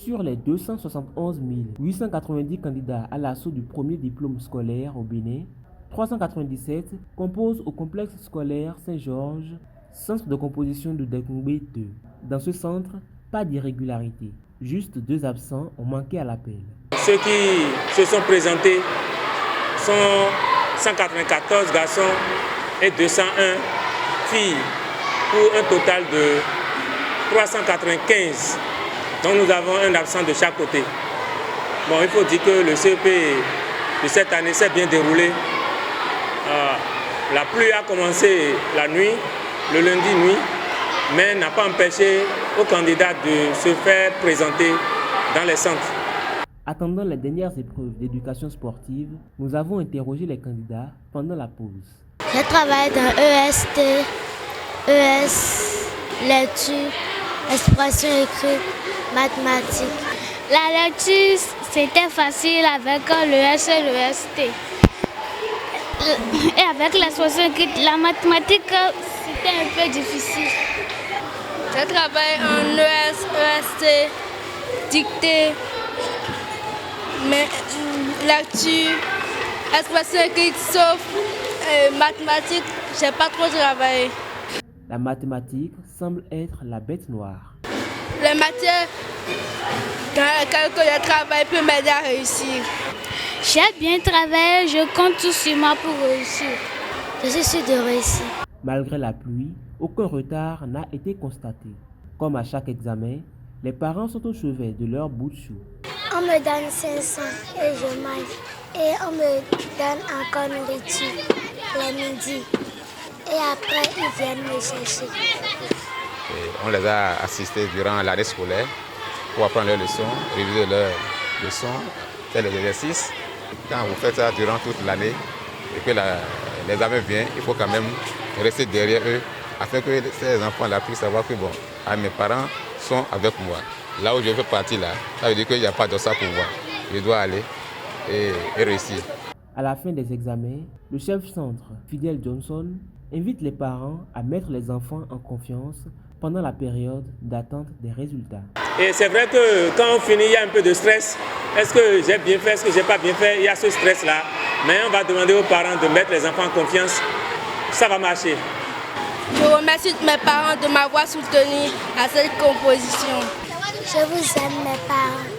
sur les 271 890 candidats à l'assaut du premier diplôme scolaire au Bénin, 397 composent au complexe scolaire Saint-Georges, centre de composition de Dekongbe 2. Dans ce centre, pas d'irrégularité. Juste 2 absents ont manqué à l'appel. Ceux qui se sont présentés sont 194 garçons et 201 filles, pour un total de 395. Donc nous avons un absent de chaque côté. Bon, il faut dire que le CEP de cette année s'est bien déroulé. La pluie a commencé la nuit, le lundi nuit, mais n'a pas empêché aux candidats de se faire présenter dans les centres. Attendant les dernières épreuves d'éducation sportive, nous avons interrogé les candidats pendant la pause. Je travaille dans EST, ES, lecture, expression écrite, mathématiques. La lecture, c'était facile avec le S et le ST. Et avec l'expression écrite, la mathématique, c'était un peu difficile. Je travaille en ES, EST, dictée, mais lecture, expression écrite, sauf mathématiques, j'ai pas trop travaillé. La mathématique semble être la bête noire. Les matières dans lesquelles je travaille peut m'aider à réussir. J'ai bien travaillé, je compte tout sur moi pour réussir. Je suis sûre de réussir. Malgré la pluie, aucun retard n'a été constaté. Comme à chaque examen, les parents sont au chevet de leur bout de chou. On me donne 500 et je mange. Et on me donne encore nourriture les midis. Et après, ils viennent me chercher. Et on les a assistés durant l'année scolaire pour apprendre leurs leçons, réviser leurs leçons, faire les exercices. Quand vous faites ça durant toute l'année et que l'examen vient, il faut quand même rester derrière eux afin que ces enfants-là puissent savoir que bon, mes parents sont avec moi. Là où je veux partir, là, ça veut dire qu'il n'y a pas de ça pour moi. Je dois aller et réussir. À la fin des examens, le chef centre, Fidel Johnson, invite les parents à mettre les enfants en confiance pendant la période d'attente des résultats. Et c'est vrai que quand on finit, il y a un peu de stress. Est-ce que j'ai bien fait, est-ce que je n'ai pas bien fait? Il y a ce stress-là. Mais on va demander aux parents de mettre les enfants en confiance. Ça va marcher. Je remercie mes parents de m'avoir soutenu à cette composition. Je vous aime, mes parents.